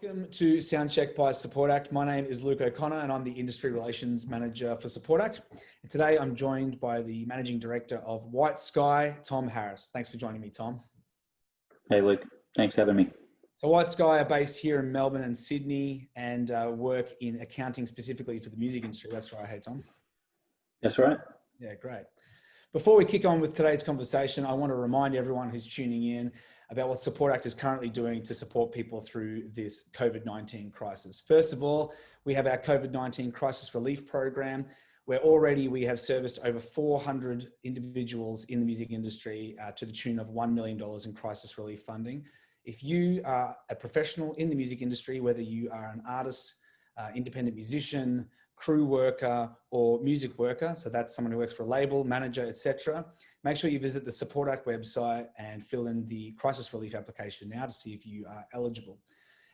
Welcome to Soundcheck by Support Act. My name is Luke O'Connor and I'm the Industry Relations Manager for Support Act. And today I'm joined by the Managing Director of White Sky, Tom Harris. Thanks for joining me, Tom. Hey, Luke. Thanks for having me. So White Sky are based here in Melbourne and Sydney and work in accounting specifically for the music industry. That's right, hey, Tom? That's right. Yeah, great. Before we kick on with today's conversation, I want to remind everyone who's tuning in about what Support Act is currently doing to support people through this COVID-19 crisis. First of all, we have our COVID-19 crisis relief program, where already we have serviced over 400 individuals in the music industry to the tune of $1 million in crisis relief funding. If you are a professional in the music industry, whether you are an artist, independent musician, crew worker or music worker, so that's someone who works for a label, manager, etc., make sure you visit the Support Act website and fill in the crisis relief application now to see if you are eligible.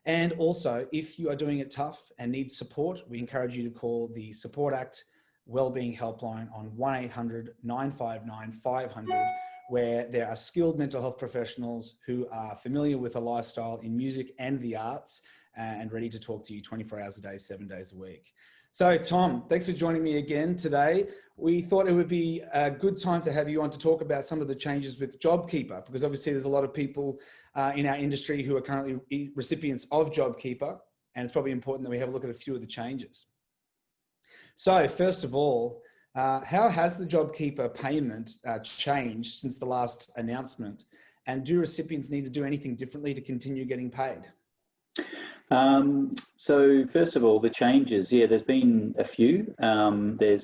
And also, if you are doing it tough and need support, we encourage you to call the Support Act Wellbeing Helpline on 1-800-959-500, where there are skilled mental health professionals who are familiar with a lifestyle in music and the arts and ready to talk to you 24 hours a day, 7 days a week. So Tom, thanks for joining me again today. We thought it would be a good time to have you on to talk about some of the changes with JobKeeper, because obviously there's a lot of people in our industry who are currently recipients of JobKeeper, and it's probably important that we have a look at a few of the changes. So first of all, how has the JobKeeper payment changed since the last announcement? And do recipients need to do anything differently to continue getting paid? So first of all, the changes, yeah, there's been a few. The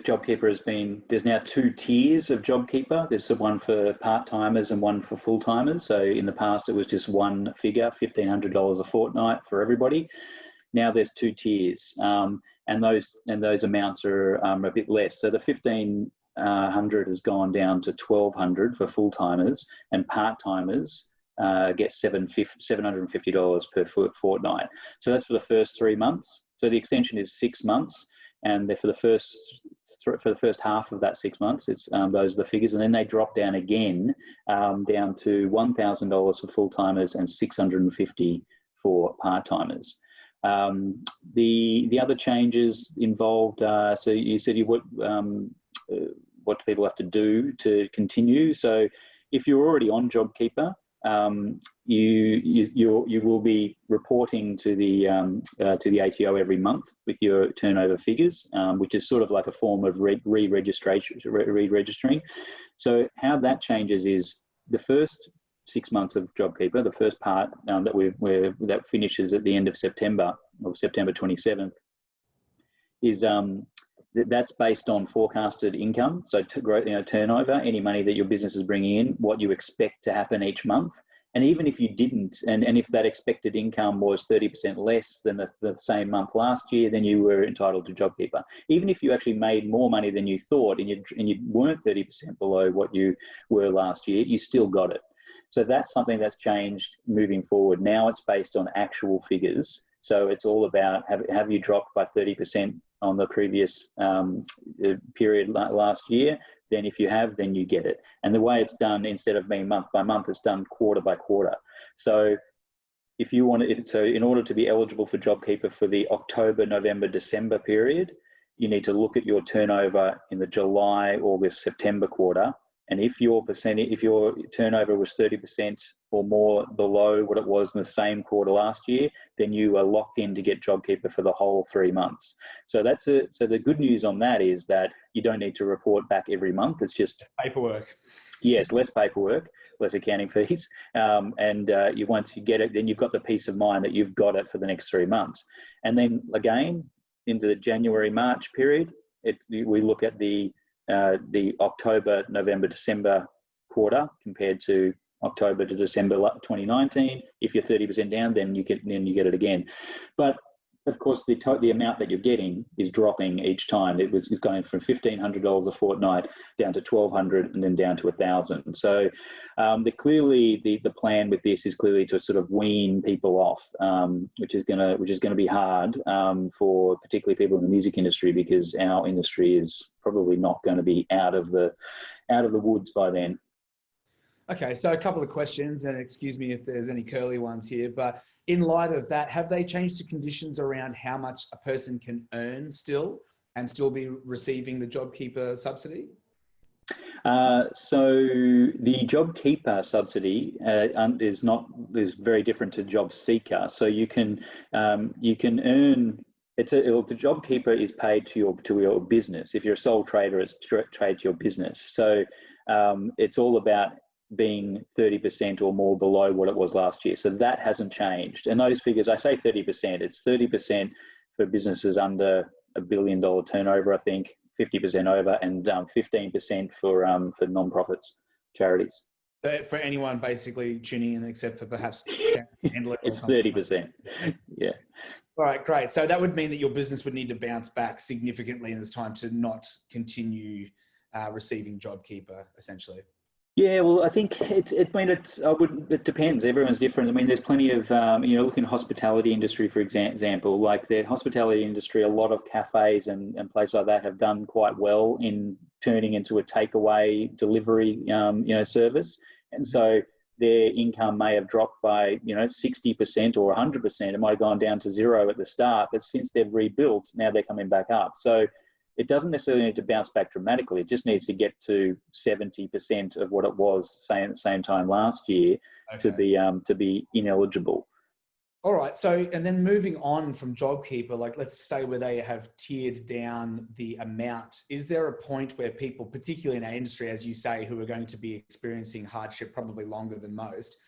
JobKeeper there's now 2 tiers of JobKeeper. There's one for part-timers and one for full-timers. So in the past, it was just one figure, $1,500 a fortnight for everybody. Now there's 2 tiers, and those amounts are a bit less. So the $1,500 has gone down to $1,200 for full-timers, and part-timers get $750 per fortnight. So that's for the first 3 months. So the extension is 6 months, and for the first half of that 6 months, it's those are the figures, and then they drop down again down to $1,000 for full timers and $650 for part timers. The other changes involved. So you said what do people have to do to continue? So if you're already on JobKeeper, you will be reporting to the ATO every month with your turnover figures, which is sort of like a form of re-registering. So how that changes is the first 6 months of JobKeeper, the first part that finishes at the end of September, or September 27th, is that's based on forecasted income. So turnover, any money that your business is bringing in, what you expect to happen each month. And even if you didn't, and if that expected income was 30% less than the same month last year, then you were entitled to JobKeeper. Even if you actually made more money than you thought and you weren't 30% below what you were last year, you still got it. So that's something that's changed moving forward. Now it's based on actual figures. So it's all about have you dropped by 30% on the previous period last year? Then if you have, then you get it. And the way it's done, instead of being month by month, it's done quarter by quarter. So if you want to, so in order to be eligible for JobKeeper for the October, November, December period, you need to look at your turnover in the July, August, September quarter. And if your turnover was 30% or more below what it was in the same quarter last year, then you are locked in to get JobKeeper for the whole 3 months. So so the good news on that is that you don't need to report back every month. It's just paperwork. Yes, less paperwork, less accounting fees. Once you get it, then you've got the peace of mind that you've got it for the next 3 months. And then again, into the January, March period, we look at the October, November, December quarter compared to October to December 2019. If you're 30% down, then you get it again. But of course, the amount that you're getting is dropping each time. It's going from $1,500 a fortnight down to $1,200 and then down to $1,000. So clearly the plan with this is clearly to sort of wean people off, which is going to be hard for particularly people in the music industry, because our industry is probably not going to be out of the woods by then. Okay, so a couple of questions, and excuse me if there's any curly ones here, but in light of that, have they changed the conditions around how much a person can earn still and still be receiving the JobKeeper subsidy? So the JobKeeper subsidy is very different to Jobseeker. So you can earn. The JobKeeper is paid to your business. If you're a sole trader, it's trade to your business. So it's all about being 30% or more below what it was last year. So that hasn't changed. And those figures, I say 30%. It's 30% for businesses under $1 billion turnover, I think. 50% over, and 15% for non-profits, charities. So for anyone basically tuning in, except for perhaps handling, it's 30%. Yeah. All right, great. So that would mean that your business would need to bounce back significantly in this time to not continue receiving JobKeeper, essentially. Yeah, well, I think it depends. Everyone's different. I mean, there's plenty of, look in hospitality industry, for example, like the hospitality industry, a lot of cafes and places like that have done quite well in turning into a takeaway delivery, service. And so their income may have dropped by, 60% or 100%. It might have gone down to zero at the start, but since they've rebuilt, now they're coming back up. So it doesn't necessarily need to bounce back dramatically. It just needs to get to 70% of what it was same time last year, okay, to be ineligible. All right. So, and then moving on from JobKeeper, like let's say where they have tiered down the amount, is there a point where people, particularly in our industry, as you say, who are going to be experiencing hardship probably longer than most,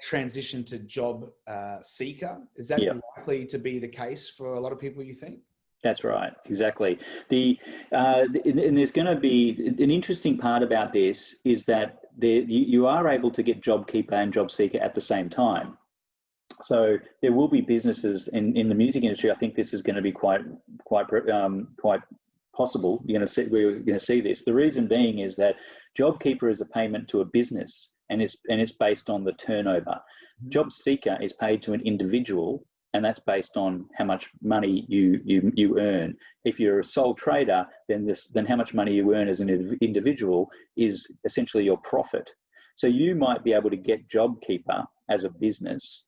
transition to Jobseeker? Is that likely to be the case for a lot of people, you think? That's right, exactly. And there's going to be an interesting part about this is that you are able to get JobKeeper and Jobseeker at the same time. So there will be businesses in the music industry. I think this is going to be quite possible. We're going to see this. The reason being is that JobKeeper is a payment to a business, and it's based on the turnover. Jobseeker is paid to an individual, and that's based on how much money you earn. If you're a sole trader, then how much money you earn as an individual is essentially your profit. So you might be able to get JobKeeper as a business,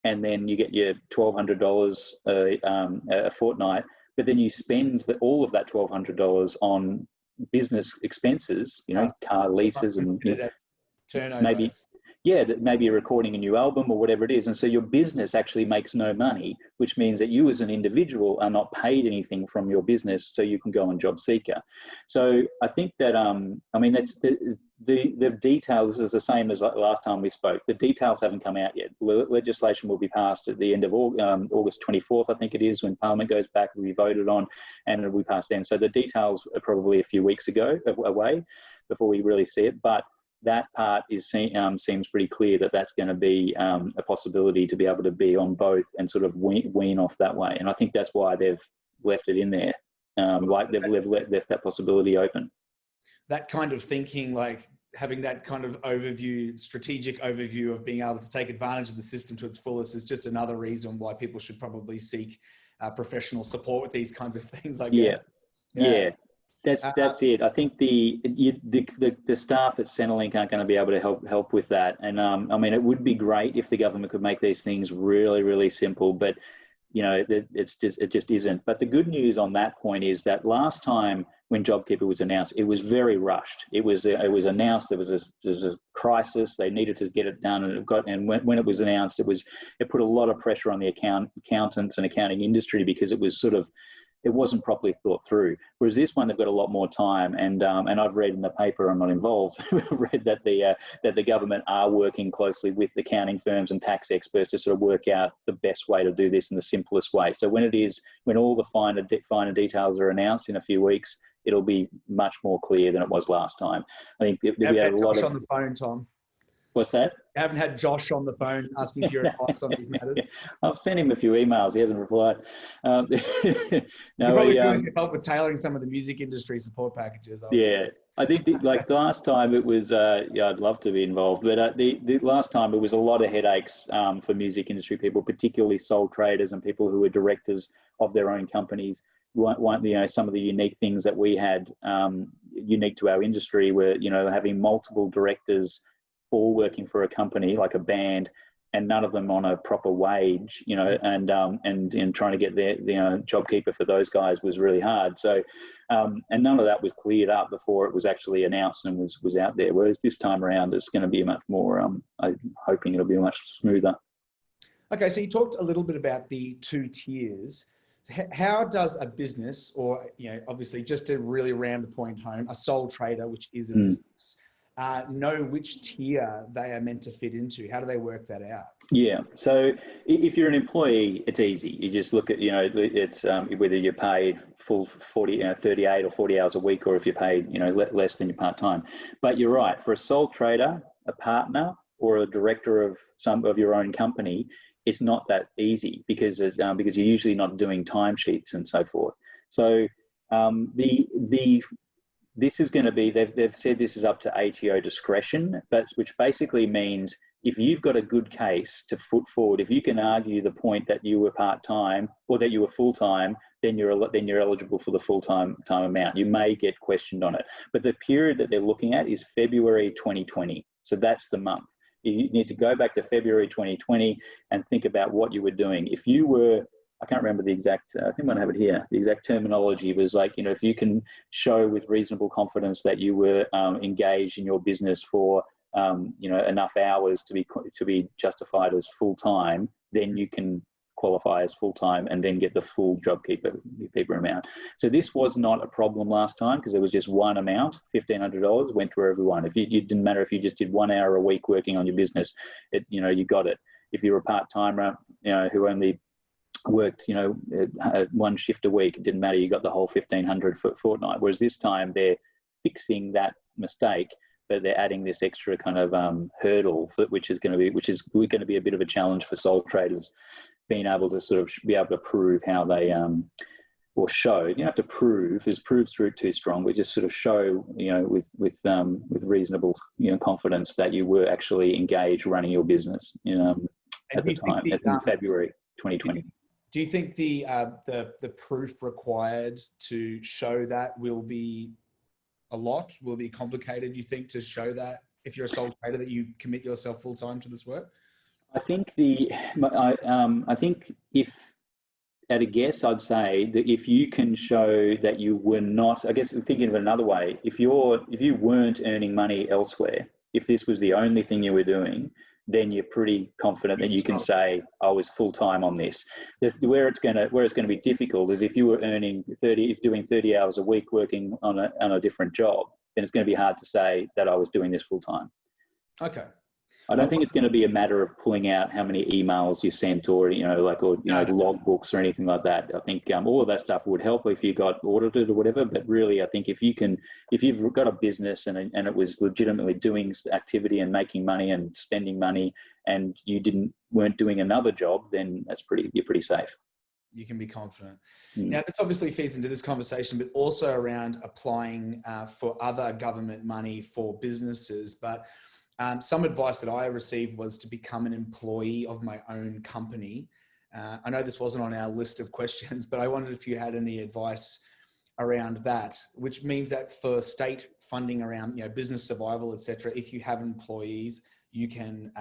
and then you get your $1,200 a fortnight, but then you spend all of that $1,200 on business expenses, car leases and maybe. Yeah, that maybe you're recording a new album or whatever it is. And so your business actually makes no money, which means that you as an individual are not paid anything from your business, so you can go on Jobseeker. So I think that, that's the details is the same as last time we spoke. The details haven't come out yet. Legislation will be passed at the end of August 24th, I think it is, when Parliament goes back, will be voted on, and it'll be passed then. So the details are probably a few weeks away before we really see it. But that part seems pretty clear that that's going to be a possibility to be able to be on both and sort of wean off that way. And I think that's why they've left it in there, like they've left that possibility open. That kind of thinking, like having that kind of strategic overview of being able to take advantage of the system to its fullest, is just another reason why people should probably seek professional support with these kinds of things, I guess. Yeah. That's it. I think the staff at Centrelink aren't going to be able to help with that. And it would be great if the government could make these things really, really simple, but it just isn't. But the good news on that point is that last time when JobKeeper was announced, it was very rushed. It was announced there was a crisis. They needed to get it done, and when it was announced, it put a lot of pressure on the accountants and accounting industry, because it wasn't properly thought through. Whereas this one, they've got a lot more time, and I've read in the paper, I'm not involved, read that the government are working closely with accounting firms and tax experts to sort of work out the best way to do this in the simplest way. So when all the finer details are announced in a few weeks, it'll be much more clear than it was last time. I think we had a lot on the phone, Tom. What's that? I haven't had Josh on the phone asking for your advice on these matters. I've sent him a few emails. He hasn't replied. No, you probably could help with tailoring some of the music industry support packages. I think the last time it was, I'd love to be involved, but the last time it was a lot of headaches for music industry people, particularly sole traders and people who were directors of their own companies. Some of the unique things that we had, unique to our industry, were having multiple directors all working for a company like a band, and none of them on a proper wage, you know, and trying to get their JobKeeper for those guys was really hard. So, and none of that was cleared up before it was actually announced and was out there. Whereas this time around, it's going to be much more. I'm hoping it'll be much smoother. Okay, so you talked a little bit about the 2 tiers. How does a business, or obviously just to really ram the point home, a sole trader, which is a business, know which tier they are meant to fit into? How do they work that out? Yeah, so if you're an employee, it's easy. You just look at, it's whether you're paid full 38 or 40 hours a week, or if you're paid, less than your part-time. But you're right, for a sole trader, a partner, or a director of some of your own company, it's not that easy because you're usually not doing timesheets and so forth. So this is going to be, they've said this is up to ATO discretion, which basically means if you've got a good case to put forward, if you can argue the point that you were part-time or that you were full-time, then you're eligible for the full-time amount. You may get questioned on it. But the period that they're looking at is February 2020. So that's the month. You need to go back to February 2020 and think about what you were doing. If you were, I can't remember the exact, I think I have it here. The exact terminology was like, if you can show with reasonable confidence that you were engaged in your business for, enough hours to be justified as full-time, then you can qualify as full-time and then get the full JobKeeper amount. So this was not a problem last time because there was just one amount, $1,500 went to everyone. It didn't matter if you just did 1 hour a week working on your business, you got it. If you're a part-timer, who only worked, one shift a week, it didn't matter, you got the whole $1,500 for fortnight. Whereas this time they're fixing that mistake, but they're adding this extra kind of hurdle, which is going to be a bit of a challenge for sole traders, being able to sort of be able to prove how they or show. You don't have to prove, is prove's too strong. We just sort of show, with reasonable confidence that you were actually engaged running your business at the time, in February 2020. Do you think the proof required to show that will be a lot? Will be complicated, you think, to show that if you're a sole trader that you commit yourself full time to this work? I think I think if at a guess, I'd say that if you can show that you were not, I guess thinking of it another way, if you weren't earning money elsewhere, if this was the only thing you were doing, then you're pretty confident that you can say I was full time on this. Where it's going to be difficult is if you were doing 30 hours a week working on a different job, then it's going to be hard to say that I was doing this full time. Okay. I don't think it's going to be a matter of pulling out how many emails you sent or logbooks or anything like that. I think all of that stuff would help if you got audited or whatever. But really, I think if you've got a business and it was legitimately doing activity and making money and spending money, and you weren't doing another job, then you're pretty safe. You can be confident. Now, this obviously feeds into this conversation, but also around applying for other government money for businesses. But some advice that I received was to become an employee of my own company. I know this wasn't on our list of questions, but I wondered if you had any advice around that, which means that for state funding around business survival, etc., if you have employees, you can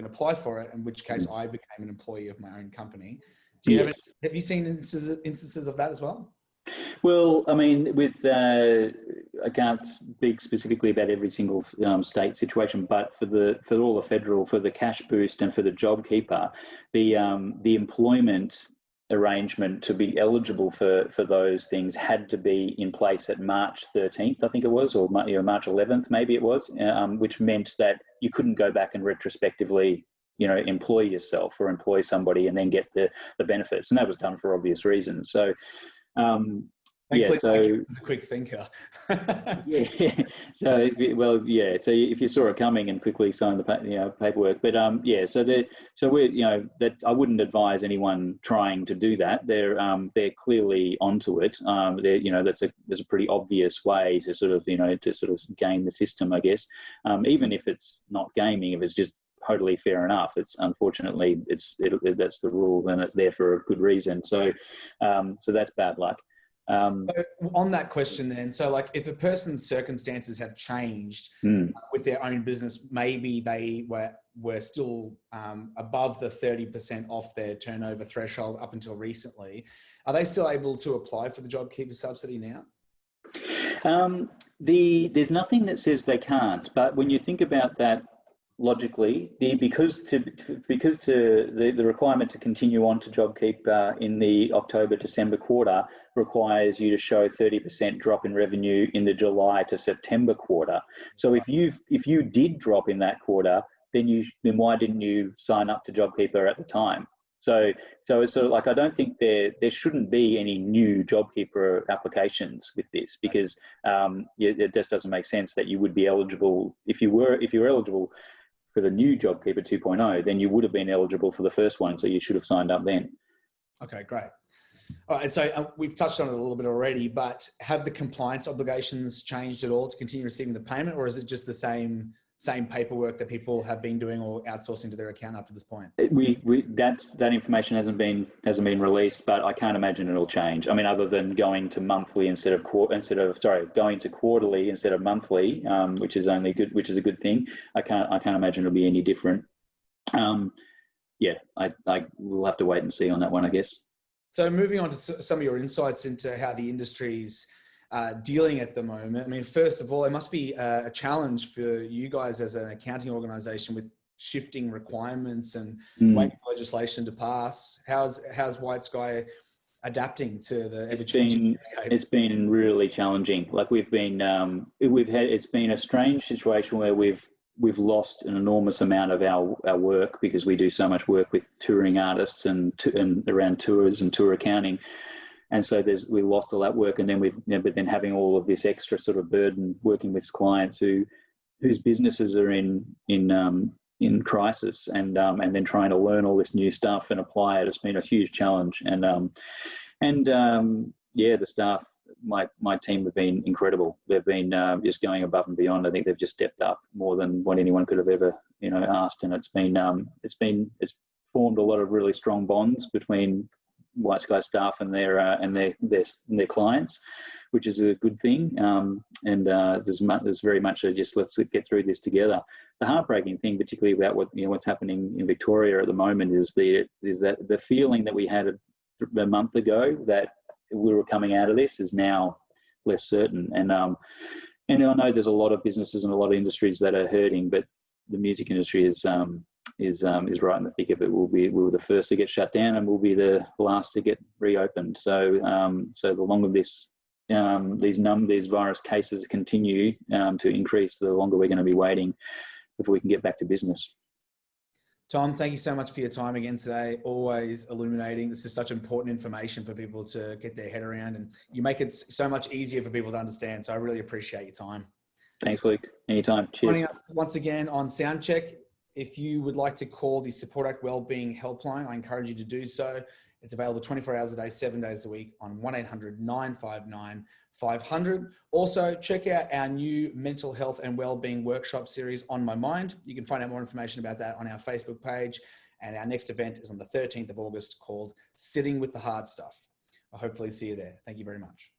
apply for it. In which case, I became an employee of my own company. Do you have you seen instances of that as well? Well, I mean, I can't speak specifically about every single state situation, but for all the federal, for the cash boost and for the JobKeeper, the employment arrangement to be eligible for those things had to be in place at March 13th, I think it was, or March 11th, maybe it was, which meant that you couldn't go back and retrospectively employ yourself or employ somebody and then get the benefits. And that was done for obvious reasons. So, Thankfully, so it's a quick thinker. yeah. So if you saw it coming and quickly signed the paperwork, but that I wouldn't advise anyone trying to do that. They're clearly onto it. There's a pretty obvious way to sort of game the system, I guess. Even if it's not gaming, if it's just totally fair enough, unfortunately that's the rule and it's there for a good reason. So that's bad luck. So on that question then, so like if a person's circumstances have changed with their own business, maybe they were still above the 30% off their turnover threshold up until recently, are they still able to apply for the JobKeeper subsidy now? There's nothing that says they can't, but when you think about that logically, because the requirement to continue on to JobKeeper in the October-December quarter requires you to show 30% drop in revenue in the July to September quarter. So if you did drop in that quarter, then why didn't you sign up to JobKeeper at the time? So like, I don't think there shouldn't be any new JobKeeper applications with this, because it just doesn't make sense that you would be eligible if you're eligible for the new JobKeeper 2.0, then you would have been eligible for the first one, so you should have signed up then. Okay, great. All right, so we've touched on it a little bit already, but have the compliance obligations changed at all to continue receiving the payment, or is it just the same paperwork that people have been doing or outsourcing to their account up to this point? That information hasn't been released, but I can't imagine it'll change. I mean, other than going to monthly going to quarterly instead of monthly, which is a good thing. I can't imagine it'll be any different. Yeah, we'll have to wait and see on that one, I guess. So moving on to some of your insights into how the industry's dealing at the moment. I mean, first of all, it must be a challenge for you guys as an accounting organization with shifting requirements and waiting for legislation to pass. How's White Sky adapting to the ever-changing landscape? It's been really challenging. Like it's been a strange situation where we've lost an enormous amount of our work, because we do so much work with touring artists and around tours and tour accounting. And so we lost all that work, and then but then having all of this extra sort of burden working with clients whose businesses are in crisis, and then trying to learn all this new stuff and apply it. It's been a huge challenge, and the staff, my team have been incredible. They've been just going above and beyond. I think they've just stepped up more than what anyone could have ever asked, and it's formed a lot of really strong bonds between White Sky staff and their clients, which is a good thing. There's very much a just let's get through this together. The heartbreaking thing, particularly about what's happening in Victoria at the moment, is that the feeling that we had a month ago that we were coming out of this is now less certain. And I know there's a lot of businesses and a lot of industries that are hurting, but the music industry is right in the thick of it. We were the first to get shut down, and we'll be the last to get reopened. So the longer these virus cases continue to increase, the longer we're going to be waiting before we can get back to business. Tom, thank you so much for your time again today. Always illuminating. This is such important information for people to get their head around, and you make it so much easier for people to understand. So I really appreciate your time. Thanks, Luke. Anytime. Cheers. Joining us once again on Soundcheck. If you would like to call the Support Act Wellbeing Helpline, I encourage you to do so. It's available 24 hours a day, 7 days a week on 1-800-959-500. Also, check out our new mental health and wellbeing workshop series, On My Mind. You can find out more information about that on our Facebook page. And our next event is on the 13th of August, called Sitting with the Hard Stuff. I'll hopefully see you there. Thank you very much.